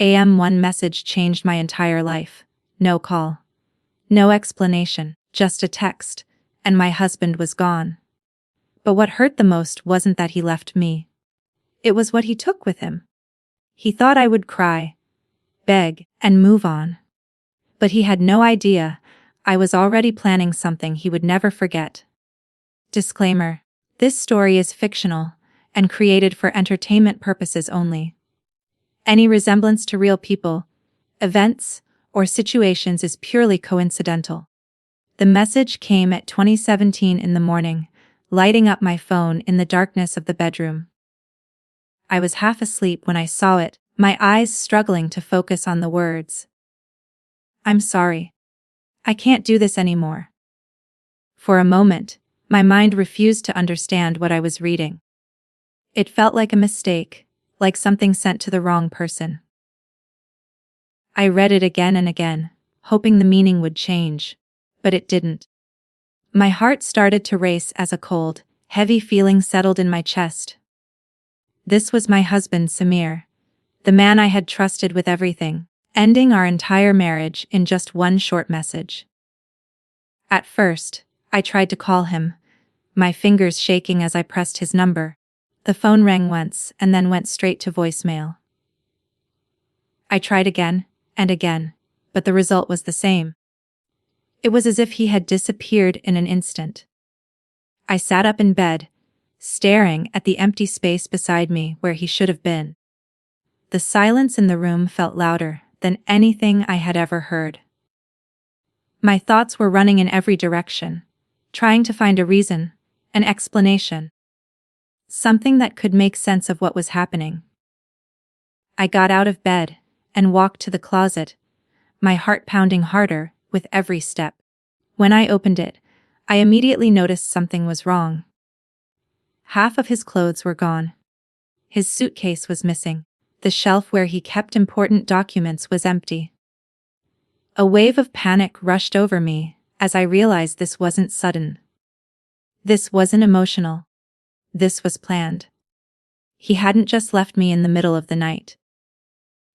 One message changed my entire life. No call. No explanation, just a text, and my husband was gone. But what hurt the most wasn't that he left me. It was what he took with him. He thought I would cry, beg, and move on. But he had no idea I was already planning something he would never forget. Disclaimer: this story is fictional and created for entertainment purposes only. Any resemblance to real people, events, or situations is purely coincidental. The message came at 20:17 in the morning, lighting up my phone in the darkness of the bedroom. I was half asleep when I saw it, my eyes struggling to focus on the words. "I'm sorry. I can't do this anymore." For a moment, my mind refused to understand what I was reading. It felt like a mistake, like something sent to the wrong person. I read it again and again, hoping the meaning would change, but it didn't. My heart started to race as a cold, heavy feeling settled in my chest. This was my husband, Samir, the man I had trusted with everything, ending our entire marriage in just one short message. At first, I tried to call him, my fingers shaking as I pressed his number. The phone rang once and then went straight to voicemail. I tried again and again, but the result was the same. It was as if he had disappeared in an instant. I sat up in bed, staring at the empty space beside me where he should have been. The silence in the room felt louder than anything I had ever heard. My thoughts were running in every direction, trying to find a reason, an explanation. Something that could make sense of what was happening. I got out of bed and walked to the closet, my heart pounding harder with every step. When I opened it, I immediately noticed something was wrong. Half of his clothes were gone. His suitcase was missing. The shelf where he kept important documents was empty. A wave of panic rushed over me as I realized this wasn't sudden. This wasn't emotional. This was planned. He hadn't just left me in the middle of the night.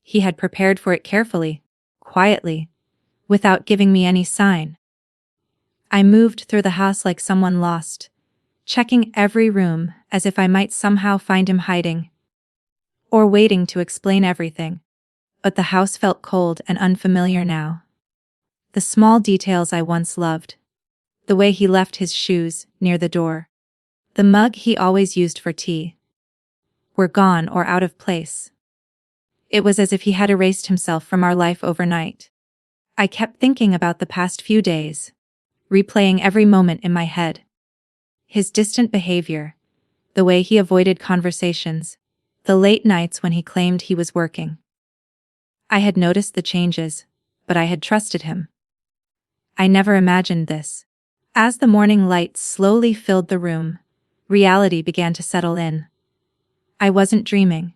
He had prepared for it carefully, quietly, without giving me any sign. I moved through the house like someone lost, checking every room as if I might somehow find him hiding, or waiting to explain everything. But the house felt cold and unfamiliar now. The small details I once loved. The way he left his shoes near the door. The mug he always used for tea. Were gone or out of place. It was as if he had erased himself from our life overnight. I kept thinking about the past few days, replaying every moment in my head. His distant behavior, the way he avoided conversations, the late nights when he claimed he was working. I had noticed the changes, but I had trusted him. I never imagined this. As the morning light slowly filled the room, reality began to settle in. I wasn't dreaming.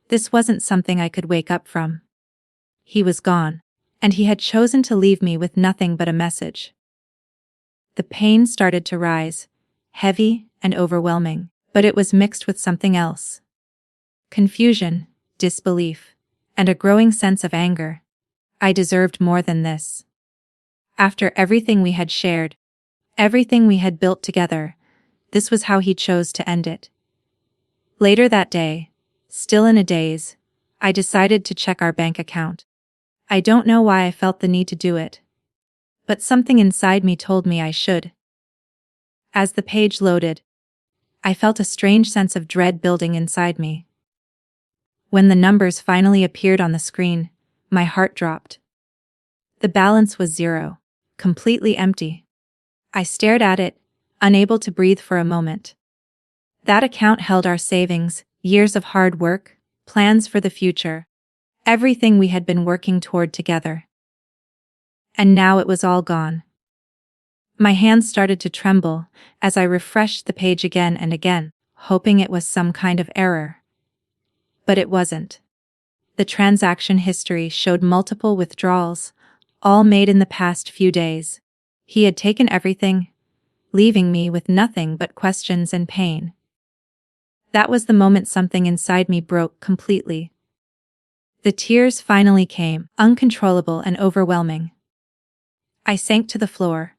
This wasn't something I could wake up from. He was gone, and he had chosen to leave me with nothing but a message. The pain started to rise, heavy and overwhelming, but it was mixed with something else. Confusion, disbelief, and a growing sense of anger. I deserved more than this. After everything we had shared, everything we had built together, this was how he chose to end it. Later that day, still in a daze, I decided to check our bank account. I don't know why I felt the need to do it, but something inside me told me I should. As the page loaded, I felt a strange sense of dread building inside me. When the numbers finally appeared on the screen, my heart dropped. The balance was zero, completely empty. I stared at it, unable to breathe for a moment. That account held our savings, years of hard work, plans for the future, everything we had been working toward together. And now it was all gone. My hands started to tremble as I refreshed the page again and again, hoping it was some kind of error. But it wasn't. The transaction history showed multiple withdrawals, all made in the past few days. He had taken everything, leaving me with nothing but questions and pain. That was the moment something inside me broke completely. The tears finally came, uncontrollable and overwhelming. I sank to the floor,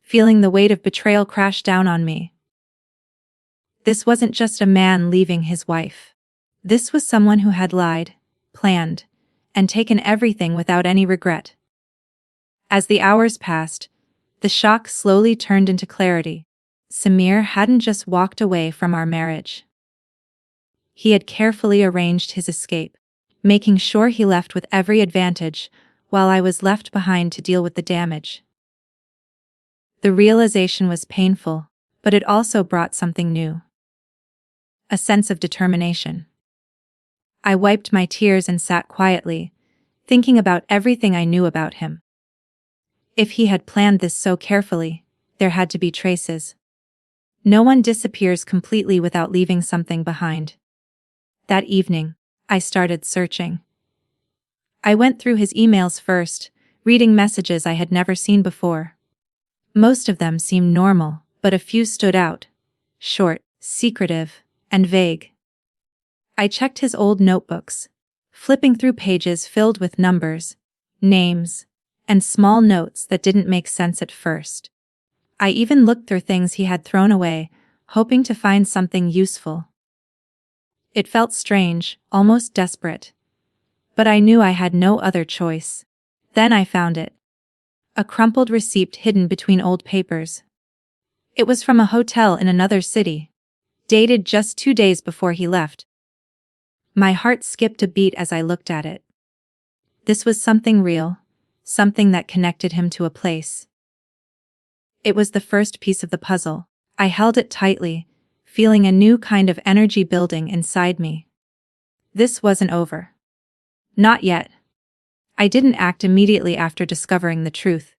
feeling the weight of betrayal crash down on me. This wasn't just a man leaving his wife. This was someone who had lied, planned, and taken everything without any regret. As the hours passed, the shock slowly turned into clarity. Samir hadn't just walked away from our marriage. He had carefully arranged his escape, making sure he left with every advantage, while I was left behind to deal with the damage. The realization was painful, but it also brought something new. A sense of determination. I wiped my tears and sat quietly, thinking about everything I knew about him. If he had planned this so carefully, there had to be traces. No one disappears completely without leaving something behind. That evening, I started searching. I went through his emails first, reading messages I had never seen before. Most of them seemed normal, but a few stood out. Short, secretive, and vague. I checked his old notebooks, flipping through pages filled with numbers, names, and small notes that didn't make sense at first. I even looked through things he had thrown away, hoping to find something useful. It felt strange, almost desperate. But I knew I had no other choice. Then I found it. A crumpled receipt hidden between old papers. It was from a hotel in another city, dated just 2 days before he left. My heart skipped a beat as I looked at it. This was something real, something that connected him to a place. It was the first piece of the puzzle. I held it tightly, feeling a new kind of energy building inside me. This wasn't over. Not yet. I didn't act immediately after discovering the truth.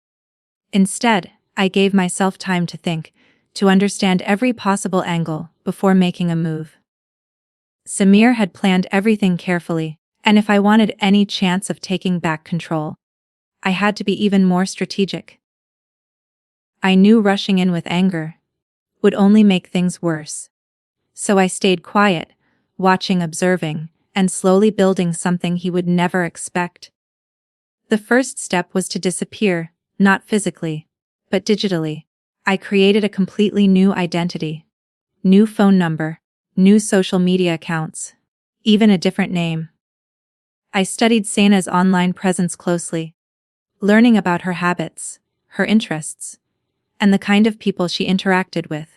Instead, I gave myself time to think, to understand every possible angle before making a move. Samir had planned everything carefully, and if I wanted any chance of taking back control, I had to be even more strategic. I knew rushing in with anger would only make things worse. So I stayed quiet, watching, observing, and slowly building something he would never expect. The first step was to disappear, not physically, but digitally. I created a completely new identity. New phone number, new social media accounts, even a different name. I studied Sana's online presence closely, learning about her habits, her interests, and the kind of people she interacted with.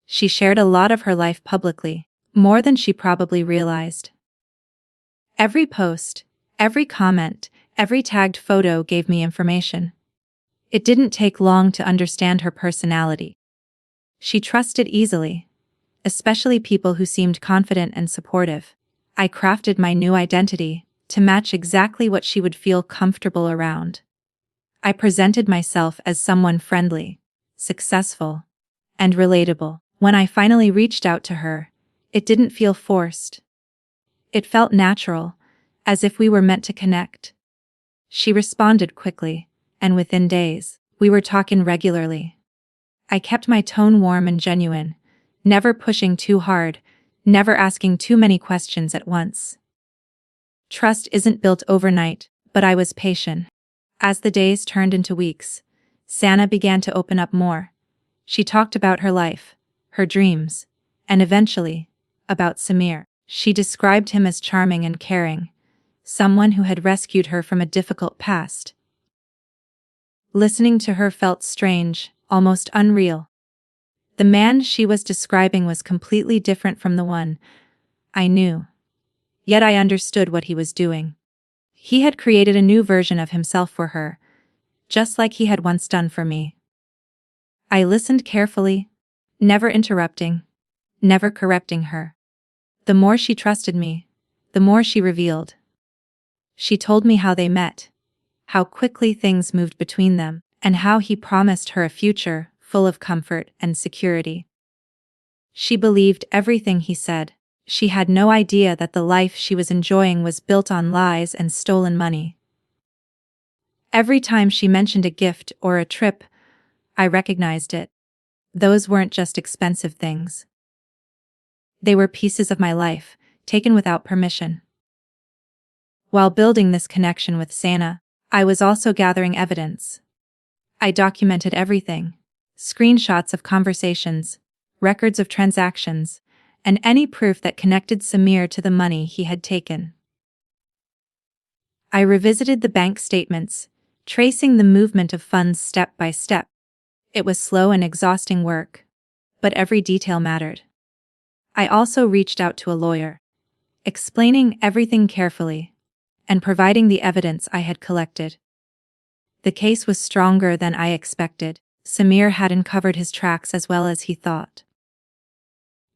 She shared a lot of her life publicly, more than she probably realized. Every post, every comment, every tagged photo gave me information. It didn't take long to understand her personality. She trusted easily, especially people who seemed confident and supportive. I crafted my new identity to match exactly what she would feel comfortable around. I presented myself as someone friendly, successful, and relatable. When I finally reached out to her, it didn't feel forced. It felt natural, as if we were meant to connect. She responded quickly, and within days, we were talking regularly. I kept my tone warm and genuine, never pushing too hard, never asking too many questions at once. Trust isn't built overnight, but I was patient. As the days turned into weeks, Sana began to open up more. She talked about her life, her dreams, and eventually, about Samir. She described him as charming and caring, someone who had rescued her from a difficult past. Listening to her felt strange, almost unreal. The man she was describing was completely different from the one I knew. Yet I understood what he was doing. He had created a new version of himself for her, just like he had once done for me. I listened carefully, never interrupting, never correcting her. The more she trusted me, the more she revealed. She told me how they met, how quickly things moved between them, and how he promised her a future full of comfort and security. She believed everything he said. She had no idea that the life she was enjoying was built on lies and stolen money. Every time she mentioned a gift or a trip, I recognized it. Those weren't just expensive things. They were pieces of my life, taken without permission. While building this connection with Sana, I was also gathering evidence. I documented everything: screenshots of conversations, records of transactions, and any proof that connected Samir to the money he had taken. I revisited the bank statements, tracing the movement of funds step by step. It was slow and exhausting work, but every detail mattered. I also reached out to a lawyer, explaining everything carefully and providing the evidence I had collected. The case was stronger than I expected. Samir had uncovered his tracks as well as he thought.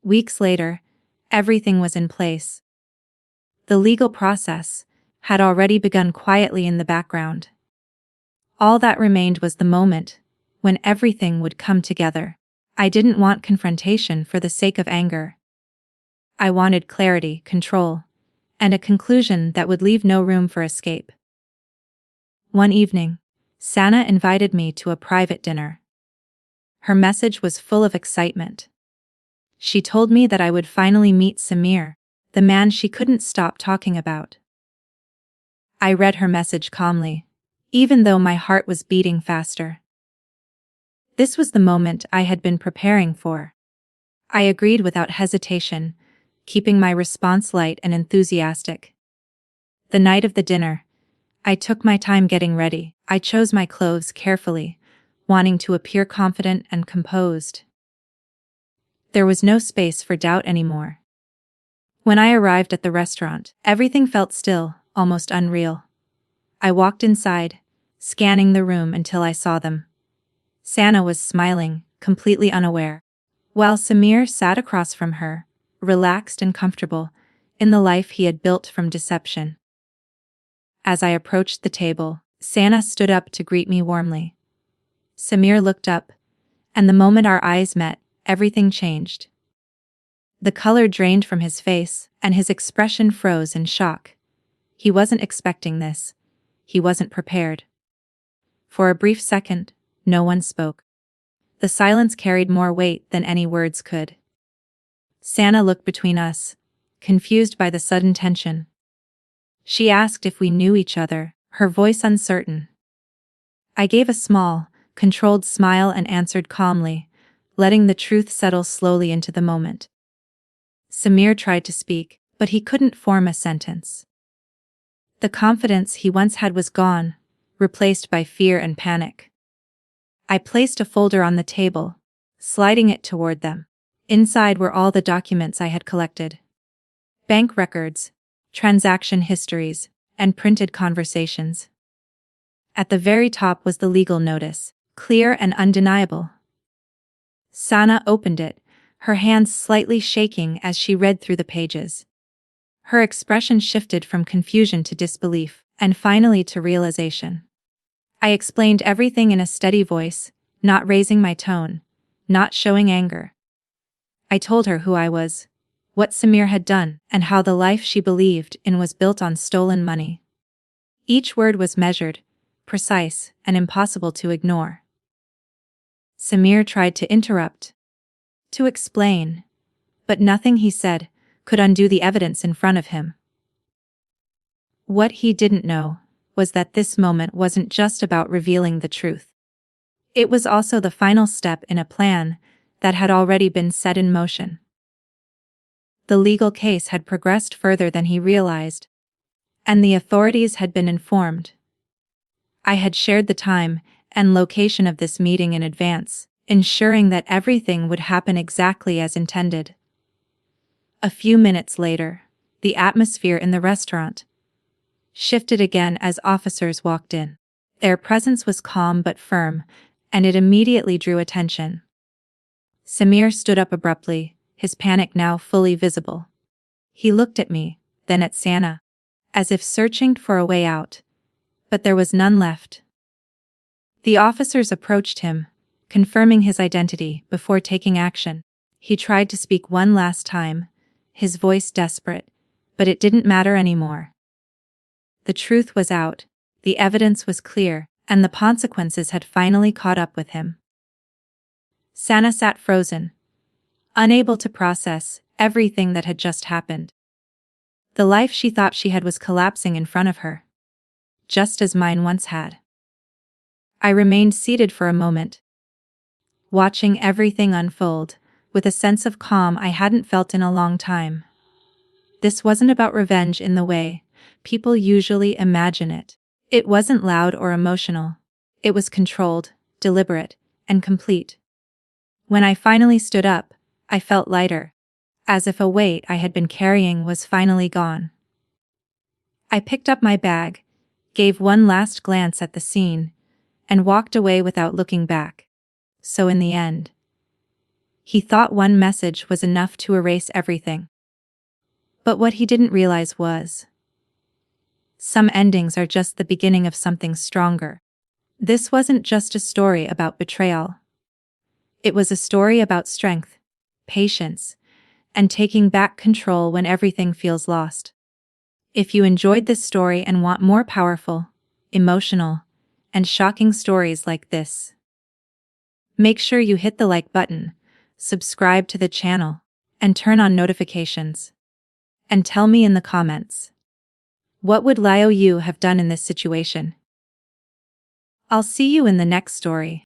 Weeks later, everything was in place. The legal process had already begun quietly in the background. All that remained was the moment when everything would come together. I didn't want confrontation for the sake of anger. I wanted clarity, control, and a conclusion that would leave no room for escape. One evening, Sana invited me to a private dinner. Her message was full of excitement. She told me that I would finally meet Samir, the man she couldn't stop talking about. I read her message calmly, even though my heart was beating faster. This was the moment I had been preparing for. I agreed without hesitation, keeping my response light and enthusiastic. The night of the dinner, I took my time getting ready. I chose my clothes carefully, wanting to appear confident and composed. There was no space for doubt anymore. When I arrived at the restaurant, everything felt still, almost unreal. I walked inside, scanning the room until I saw them. Sana was smiling, completely unaware, while Samir sat across from her, relaxed and comfortable, in the life he had built from deception. As I approached the table, Sana stood up to greet me warmly. Samir looked up, and the moment our eyes met, everything changed. The color drained from his face, and his expression froze in shock. He wasn't expecting this. He wasn't prepared. For a brief second, no one spoke. The silence carried more weight than any words could. Sana looked between us, confused by the sudden tension. She asked if we knew each other, her voice uncertain. I gave a small, controlled smile and answered calmly, letting the truth settle slowly into the moment. Samir tried to speak, but he couldn't form a sentence. The confidence he once had was gone, replaced by fear and panic. I placed a folder on the table, sliding it toward them. Inside were all the documents I had collected. Bank records, transaction histories, and printed conversations. At the very top was the legal notice, clear and undeniable. Sana opened it, her hands slightly shaking as she read through the pages. Her expression shifted from confusion to disbelief, and finally to realization. I explained everything in a steady voice, not raising my tone, not showing anger. I told her who I was, what Samir had done, and how the life she believed in was built on stolen money. Each word was measured, precise, and impossible to ignore. Samir tried to interrupt, to explain, but nothing he said could undo the evidence in front of him. What he didn't know was that this moment wasn't just about revealing the truth. It was also the final step in a plan that had already been set in motion. The legal case had progressed further than he realized, and the authorities had been informed. I had shared the time and location of this meeting in advance, ensuring that everything would happen exactly as intended. A few minutes later, the atmosphere in the restaurant shifted again as officers walked in. Their presence was calm but firm, and it immediately drew attention. Samir stood up abruptly, his panic now fully visible. He looked at me, then at Sana, as if searching for a way out, but there was none left. The officers approached him, confirming his identity before taking action. He tried to speak one last time, his voice desperate, but it didn't matter anymore. The truth was out, the evidence was clear, and the consequences had finally caught up with him. Sana sat frozen, unable to process everything that had just happened. The life she thought she had was collapsing in front of her, just as mine once had. I remained seated for a moment, watching everything unfold, with a sense of calm I hadn't felt in a long time. This wasn't about revenge in the way people usually imagine it. It wasn't loud or emotional. It was controlled, deliberate, and complete. When I finally stood up, I felt lighter, as if a weight I had been carrying was finally gone. I picked up my bag, gave one last glance at the scene, and walked away without looking back. So in the end, he thought one message was enough to erase everything. But what he didn't realize was, some endings are just the beginning of something stronger. This wasn't just a story about betrayal. It was a story about strength, patience, and taking back control when everything feels lost. If you enjoyed this story and want more powerful, emotional, and shocking stories like this, make sure you hit the like button, subscribe to the channel, and turn on notifications. And tell me in the comments, what would Liu have done in this situation? I'll see you in the next story.